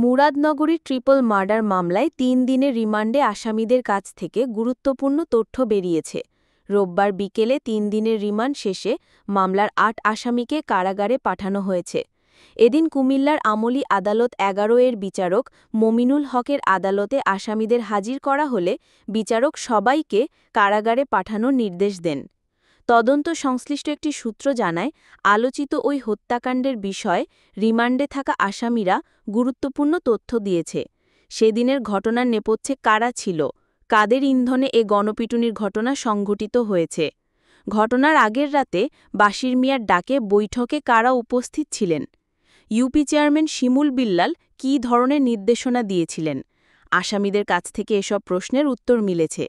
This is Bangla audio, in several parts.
মুরাদনগরী ট্রিপল মার্ডার মামলায় ৩ দিনের রিমান্ডে আসামিদের কাছ থেকে গুরুত্বপূর্ণ তথ্য বেরিয়েছে। রোববার বিকেলে ৩ দিনের রিমান্ড শেষে মামলার ৮ আসামিকে কারাগারে পাঠানো হয়েছে। এদিন কুমিল্লার আমলি আদালত ১১ এর বিচারক মমিনুল হকের আদালতে আসামিদের হাজির করা হলে বিচারক সবাইকে কারাগারে পাঠানোর নির্দেশ দেন। তদন্ত সংশ্লিষ্ট একটি সূত্র জানায়, আলোচিত ওই হত্যাকাণ্ডের বিষয়ে রিমান্ডে থাকা আসামিরা গুরুত্বপূর্ণ তথ্য দিয়েছে। সেদিনের ঘটনার নেপথ্যে কারা ছিল, কাদের ইন্ধনে এ গণপিটুনির ঘটনা সংঘটিত হয়েছে। ঘটনার আগের রাতে বাশির মিয়ার ডাকে বৈঠকে কারা উপস্থিত ছিলেন, ইউপি চেয়ারম্যান শিমুল বিল্লাল কী ধরনের নির্দেশনা দিয়েছিলেন। আসামিদের কাছ থেকে এসব প্রশ্নের উত্তর মিলেছে।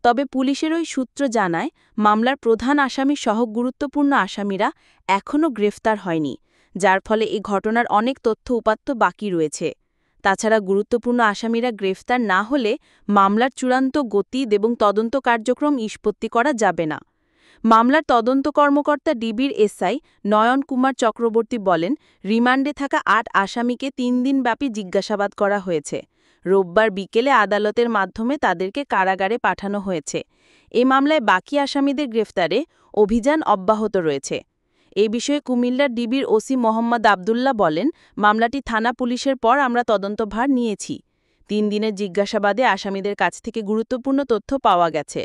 তবে পুলিশের ওই সূত্র জানায়, মামলার প্রধান আসামি সহ গুরুত্বপূর্ণ আসামিরা এখনও গ্রেফতার হয়নি, যার ফলে এ ঘটনার অনেক তথ্য উপাত্ত বাকি রয়েছে। তাছাড়া গুরুত্বপূর্ণ আসামিরা গ্রেফতার না হলে মামলার চূড়ান্ত গতি এবং তদন্ত কার্যক্রম নিষ্পত্তি করা যাবে না। মামলার তদন্ত কর্মকর্তা ডিবির এসআই নয়ন কুমার চক্রবর্তী বলেন, রিমান্ডে থাকা ৮ আসামিকে ৩ দিনব্যাপী জিজ্ঞাসাবাদ করা হয়েছে। রোববার বিকেলে আদালতের মাধ্যমে তাদেরকে কারাগারে পাঠানো হয়েছে। এ মামলায় বাকি আসামিদের গ্রেফতারে অভিযান অব্যাহত রয়েছে। এ বিষয়ে কুমিল্লার ডিবির ওসি মোহাম্মদ আবদুল্লাহ বলেন, মামলাটি থানা পুলিশের পর আমরা তদন্তভার নিয়েছি। ৩ দিনের জিজ্ঞাসাবাদে আসামিদের কাছ থেকে গুরুত্বপূর্ণ তথ্য পাওয়া গেছে।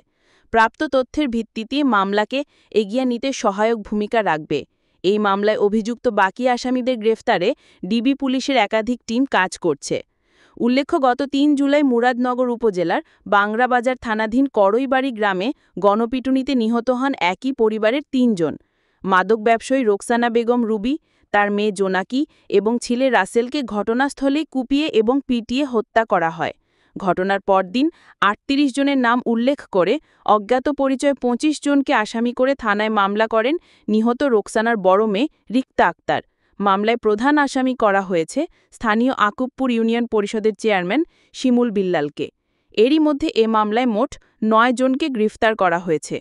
প্রাপ্ত তথ্যের ভিত্তিতে মামলাকে এগিয়ে নিতে সহায়ক ভূমিকা রাখবে। এই মামলায় অভিযুক্ত বাকি আসামিদের গ্রেফতারে ডিবি পুলিশের একাধিক টিম কাজ করছে। উল্লেখ্য, গত ৩ জুলাই মুরাদনগর উপজেলার বাংরাবাজার থানাধীন করইবাড়ি গ্রামে গণপিটুনিতে নিহত হন একই পরিবারের ৩ জন। মাদক ব্যবসায়ী রোকসানা বেগম রুবি, তার মেয়ে জোনাকি এবং ছেলে রাসেলকে ঘটনাস্থলেই কুপিয়ে এবং পিটিয়ে হত্যা করা হয়। ঘটনার পরদিন ৩৮ জনের নাম উল্লেখ করে অজ্ঞাত পরিচয় ২৫ জনকে আসামি করে থানায় মামলা করেন নিহত রোকসানার বড় মেয়ে রিক্তা আক্তার। মামলায় প্রধান আসামি করা হয়েছে স্থানীয় আকুবপুর ইউনিয়ন পরিষদের চেয়ারম্যান শিমুল বিল্লালকে। এরই মধ্যে এ মামলায় মোট ৯ জনকে গ্রেফতার করা হয়েছে।